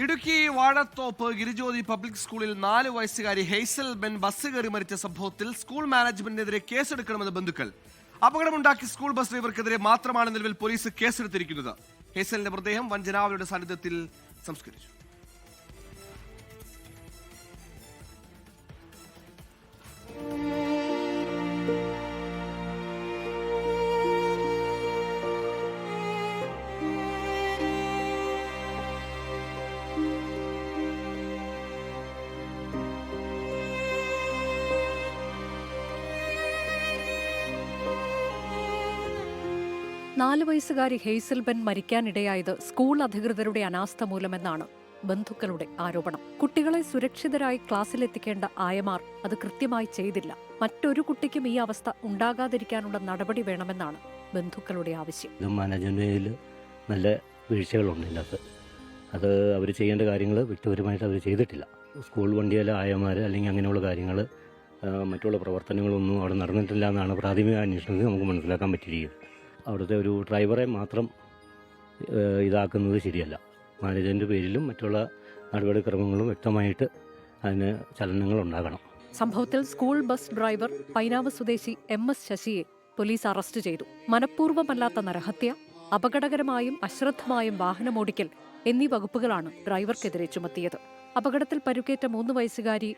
Idukki Vazhathope Girijyothi public സ്കൂളിൽ 4 വയസ്സുകാരി hazel Ben bus കയറി മരിച്ച സംഭവത്തിൽ സ്കൂൾ മാനേജ്മെന്റിനെതിരെ കേസെടുക്കണമെന്ന് ബന്ധുക്കൾ. അപകടമുണ്ടാക്കി സ്കൂൾ ബസ് ഡ്രൈവർക്കെതിരെ മാത്രമാണ് നിലവിൽ പോലീസ് കേസെടുത്തിരിക്കുന്നത്. ഹെയ്സലിന്റെ മൃതദേഹം വഞ്ചനാവലിയുടെ സാന്നിധ്യത്തിൽ സംസ്കരിച്ചു. നാല് വയസ്സുകാരി ഹെയ്സൽ ബെൻ മരിക്കാനിടയായത് സ്കൂൾ അധികൃതരുടെ അനാസ്ഥ മൂലമെന്നാണ് ബന്ധുക്കളുടെ ആരോപണം. കുട്ടികളെ സുരക്ഷിതരായി ക്ലാസ്സിലെത്തിക്കേണ്ട ആയമാർ അത് കൃത്യമായി ചെയ്തില്ല. മറ്റൊരു കുട്ടിക്കും ഈ അവസ്ഥ ഉണ്ടാകാതിരിക്കാനുള്ള നടപടി വേണമെന്നാണ് ബന്ധുക്കളുടെ ആവശ്യം. മാനേജ്മെന്റിൽ നല്ല വീഴ്ചകളുണ്ട് ഇതിനകത്ത്. അത് അവർ ചെയ്യേണ്ട കാര്യങ്ങൾ വ്യക്തിപരമായിട്ട് അവർ ചെയ്തിട്ടില്ല. സ്കൂൾ വണ്ടിയിലെ ആയമാർ അല്ലെങ്കിൽ അങ്ങനെയുള്ള കാര്യങ്ങൾ മറ്റുള്ള പ്രവർത്തനങ്ങളൊന്നും അവിടെ നടന്നിട്ടില്ല എന്നാണ് പ്രാഥമിക അന്വേഷണത്തിൽ നമുക്ക് മനസ്സിലാക്കാൻ പറ്റിയിരിക്കുന്നത്. അവിടുത്തെ ഒരു ഡ്രൈവറെ മാത്രം ഇതാക്കുന്നത് ശരിയല്ല. മാനേജ്മെന്റ് പേരിലും മറ്റുള്ള നടപടിക്രമങ്ങളും വ്യക്തമായിട്ട് അതിന് ചലനങ്ങൾ ഉണ്ടാകണം. സംഭവത്തിൽ സ്കൂൾ ബസ് ഡ്രൈവർ പൈനാവ് സ്വദേശി MS ശശിയെ പോലീസ് അറസ്റ്റ് ചെയ്തു. മനഃപൂർവ്വമല്ലാത്ത നരഹത്യ, അപകടകരമായും അശ്രദ്ധമായും വാഹനമോടിക്കൽ എന്നീ വകുപ്പുകളാണ് ഡ്രൈവർക്കെതിരെ ചുമത്തിയത്. അപകടത്തിൽ പരുക്കേറ്റ 3 വയസ്സുകാരി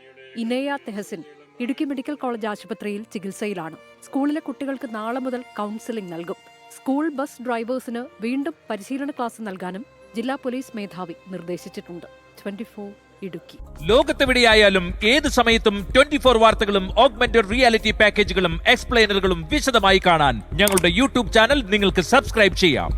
ഇനയ തെഹസിൻ ഇടുക്കി മെഡിക്കൽ കോളേജ് ആശുപത്രിയിൽ ചികിത്സയിലാണ്. സ്കൂളിലെ കുട്ടികൾക്ക് നാളെ മുതൽ കൗൺസിലിംഗ് നൽകും. സ്കൂൾ ബസ് ഡ്രൈവേഴ്സിന് വീണ്ടും പരിശീലന ക്ലാസ് നൽകാനും ജില്ലാ പോലീസ് മേധാവി നിർദ്ദേശിച്ചിട്ടുണ്ട്. 24 ഇടുക്കി. ലോകത്തെവിടെയായാലും ഏത് സമയത്തും 24 വാർത്തകളും ഓഗ്മെന്റഡ് റിയാലിറ്റി പാക്കേജുകളും എക്സ്പ്ലെയിനറുകളും വിശദമായി കാണാൻ ഞങ്ങളുടെ YouTube ചാനൽ നിങ്ങൾക്ക് സബ്സ്ക്രൈബ് ചെയ്യാം.